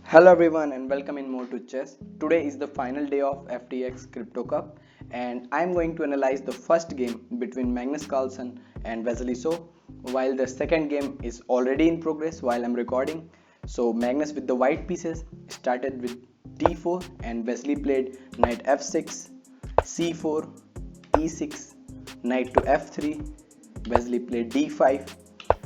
Hello everyone and welcome in more to chess. Today is the final day of FTX Crypto Cup and I'm going to analyze the first game between Magnus Carlsen and Vasily So while the second game is already in progress while I'm recording. So Magnus with the white pieces started with d4 and Vasily played knight f6, c4, e6, knight to f3, Vasily played d5,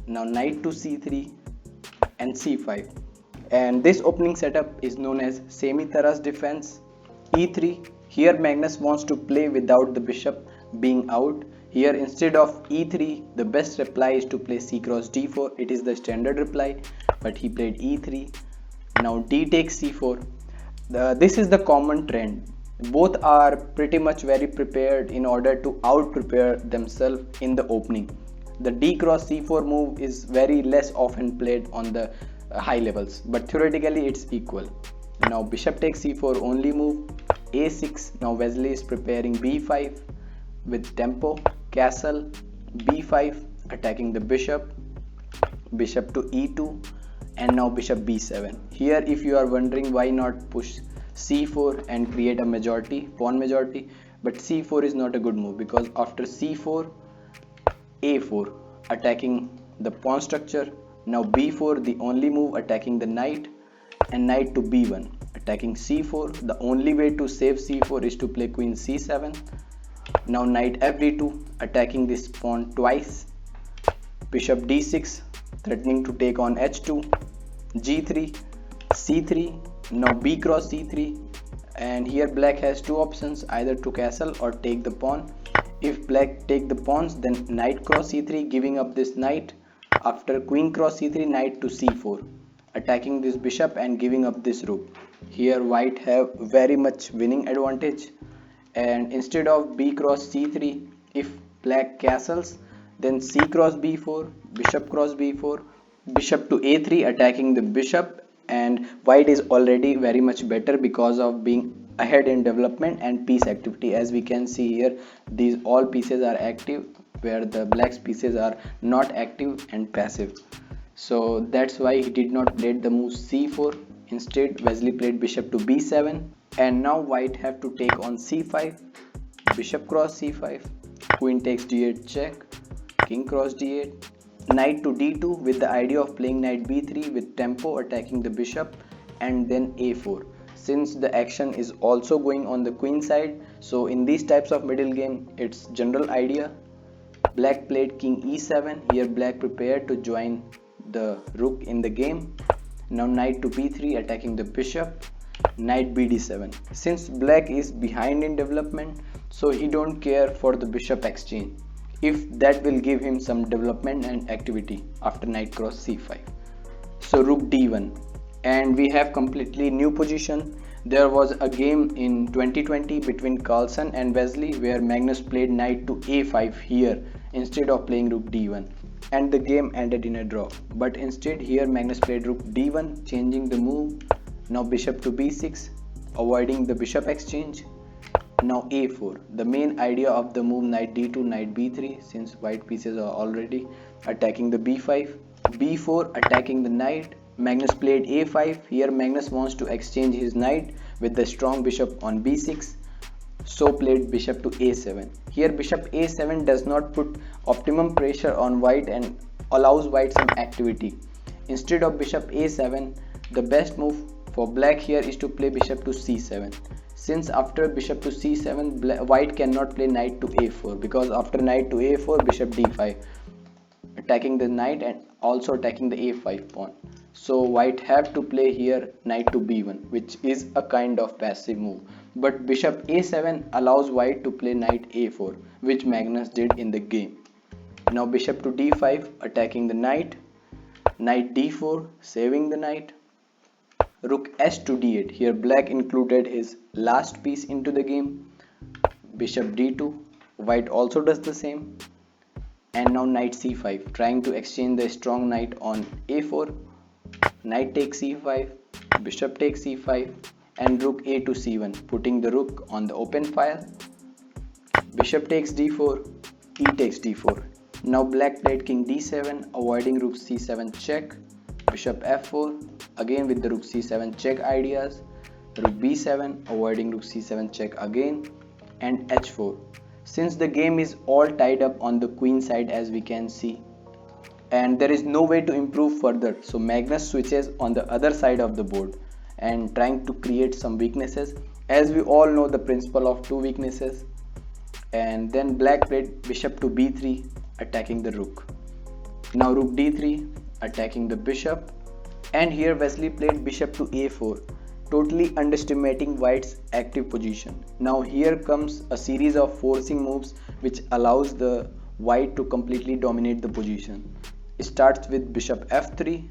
now knight to c3 and c5, and this opening setup is known as semi-Taras defense. e3, here Magnus wants to play without the bishop being out. Here instead of e3 the best reply is to play c cross d4. It is the standard reply, but he played e3. Now d takes c4. This is the common trend. Both are pretty much very prepared in order to out prepare themselves in the opening. The d cross c4 move is very less often played on the high levels, but theoretically it's equal. Now bishop takes c4 only move, a6. Now Vasily is preparing b5 with tempo, castle, b5 attacking the bishop, bishop to e2, and now bishop b7. Here if you are wondering why not push c4 and create a majority, pawn majority, but c4 is not a good move because after c4 a4 attacking the pawn structure, now b4 the only move attacking the knight, and knight to b1 attacking c4. The only way to save c4 is to play queen c7. Now knight fd2 attacking this pawn twice, bishop d6 threatening to take on h2, g3, c3, now b cross c3, and here black has two options, either to castle or take the pawn. If black take the pawns, then knight cross c3 giving up this knight. After queen cross c3, knight to c4 attacking this bishop and giving up this rook. Here white have very much winning advantage, and instead of b cross c3, if black castles, then c cross b4, bishop cross b4, bishop to a3 attacking the bishop, and white is already very much better because of being ahead in development and piece activity. As we can see here, these all pieces are active where the black's pieces are not active and passive. So that's why he did not play the move c4. Instead Vasily played bishop to b7, and now white have to take on c5, bishop cross c5, queen takes d8 check, king cross d8, knight to d2 with the idea of playing knight b3 with tempo attacking the bishop, and then a4. Since the action is also going on the queen side, so in these types of middle game it's general idea. Black played king e7. Here black prepared to join the rook in the game. Now knight to b3 attacking the bishop, knight bd7. Since black is behind in development, so he don't care for the bishop exchange if that will give him some development and activity after knight cross c5. So rook d1, and we have completely new position. There was a game in 2020 between Carlsen and Vasily where Magnus played knight to a5 here instead of playing rook d1, and the game ended in a draw. But instead here Magnus played rook d1 changing the move. Now bishop to b6 avoiding the bishop exchange. Now a4, the main idea of the move knight d2 knight b3, since white pieces are already attacking the b5, b4 attacking the knight. Magnus played a5. Here Magnus wants to exchange his knight with the strong bishop on b6, so played bishop to a7. Here bishop a7 does not put optimum pressure on white and allows white some activity. Instead of bishop a7, the best move for black here is to play bishop to c7. Since after bishop to c7 white cannot play knight to a4, because after knight to a4 bishop d5 attacking the knight and also attacking the a5 pawn. So white have to play here knight to b1, which is a kind of passive move. But bishop a7 allows white to play knight a4, which Magnus did in the game. Now bishop to d5 attacking the knight, knight d4 saving the knight, rook s to d8. Here black included his last piece into the game, bishop d2, white also does the same, and now knight c5 trying to exchange the strong knight on a4, knight takes c5, bishop takes c5, and rook a to c1 putting the rook on the open file, bishop takes d4, e takes d4. Now black played king d7 avoiding rook c7 check, bishop f4, again with the rook c7 check ideas, rook b7, avoiding rook c7 check again, and h4. Since the game is all tied up on the queen side, as we can see, and there is no way to improve further, so Magnus switches on the other side of the board and trying to create some weaknesses, as we all know the principle of two weaknesses. And then black played bishop to b3, attacking the rook. Now rook d3, attacking the bishop, and here Wesley played bishop to a4, totally underestimating white's active position. Now here comes a series of forcing moves which allows the white to completely dominate the position. It starts with bishop f3,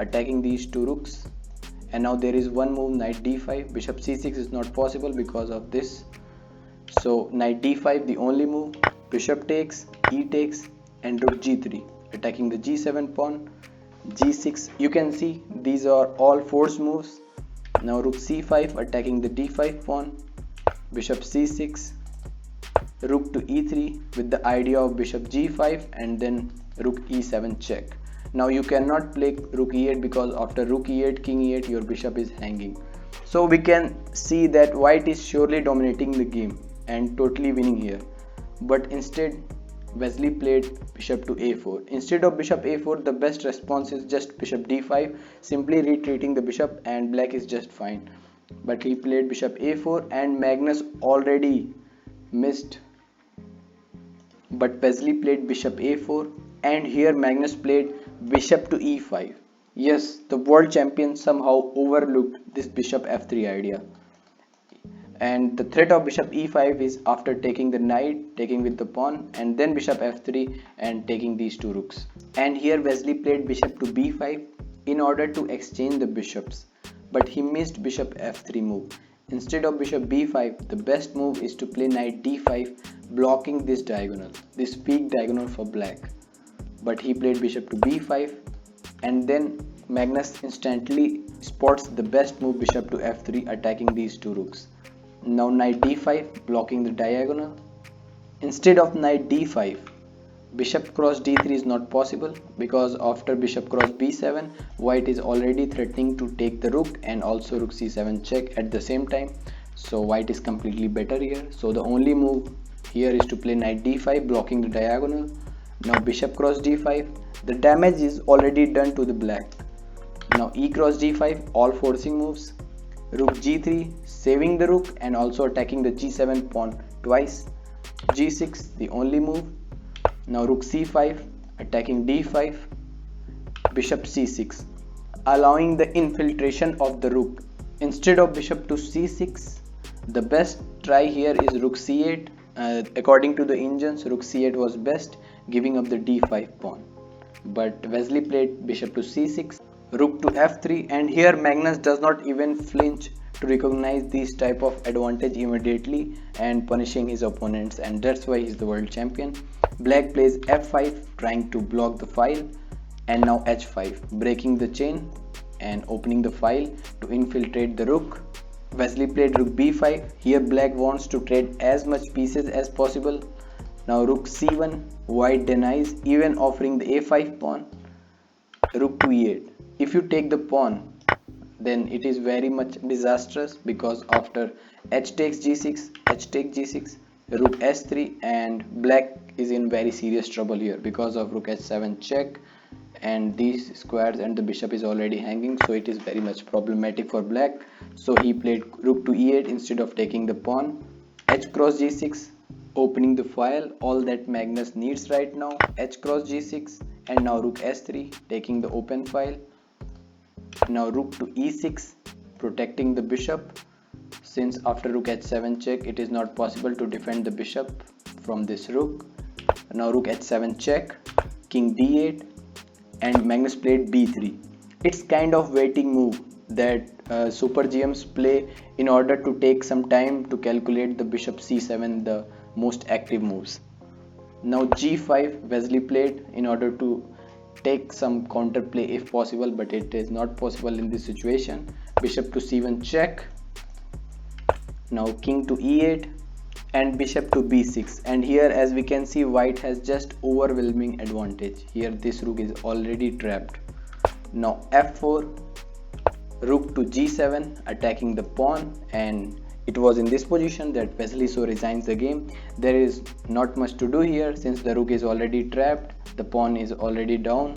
attacking these two rooks, and now there is one move, knight d5. Bishop c6 is not possible because of this, so knight d5 the only move. Bishop takes, e takes, and rook g3, attacking the g7 pawn. G6, you can see these are all forced moves. Now rook c5, attacking the d5 pawn. Bishop c6, rook to e3 with the idea of bishop g5, and then rook e7 check. Now you cannot play rook e8 because after rook e8, king e8, your bishop is hanging. So we can see that white is surely dominating the game and totally winning here. But instead Wesley played bishop to a4. Instead of bishop a4, the best response is just bishop d5, simply retreating the bishop, and black is just fine. But he played bishop a4 and Magnus already missed. But Wesley played bishop a4, and here Magnus played bishop to e5. Yes, the world champion somehow overlooked this bishop f3 idea. And the threat of bishop e5 is after taking the knight, taking with the pawn, and then bishop f3 and taking these two rooks. And here Wesley played bishop to b5 in order to exchange the bishops, but he missed bishop f3 move. Instead of bishop b5, the best move is to play knight d5, blocking this diagonal, this weak diagonal for black. But he played bishop to b5, and then Magnus instantly spots the best move, bishop to f3, attacking these two rooks. Now knight d5, blocking the diagonal. Instead of knight d5, bishop cross d3 is not possible because after bishop cross b7, white is already threatening to take the rook and also rook c7 check at the same time. So white is completely better here. So the only move here is to play knight d5, blocking the diagonal. Now bishop cross d5, the damage is already done to the black. Now e cross d5, all forcing moves. Rook g3, saving the rook and also attacking the g7 pawn twice. G6, the only move. Now rook c5, attacking d5. Bishop c6, allowing the infiltration of the rook. Instead of bishop to c6, the best try here is rook c8. According to the engines, rook c8 was best, giving up the d5 pawn. But Wesley played bishop to c6, rook to f3, and here Magnus does not even flinch to recognize this type of advantage immediately and punishing his opponents, and that's why he's the world champion. Black plays f5, trying to block the file, and now h5, breaking the chain and opening the file to infiltrate the rook. Wesley played rook b5. Here black wants to trade as much pieces as possible. Now rook c1, white denies, even offering the a5 pawn. Rook to e8. If you take the pawn, then it is very much disastrous because after h takes g6, h takes g6, rook s3, and black is in very serious trouble here because of rook h7 check and these squares, and the bishop is already hanging, so it is very much problematic for black. So he played rook to e8 instead of taking the pawn. H cross g6, opening the file, all that Magnus needs right now. H cross g6, and now rook s3, taking the open file. Now rook to e6, protecting the bishop, since after rook h7 check it is not possible to defend the bishop from this rook. Now rook h7 check, king d8, and Magnus played b3. It's kind of waiting move that super GMs play in order to take some time to calculate the bishop c7, the most active moves. Now g5 Wesley played in order to take some counter play if possible, but it is not possible in this situation. Bishop to c1 check. Now king to e8 and bishop to b6, and here as we can see white has just overwhelming advantage. Here this rook is already trapped. Now f4, rook to g7, attacking the pawn, and it was in this position that Vasily So resigns the game. There is not much to do here since the rook is already trapped, the pawn is already down.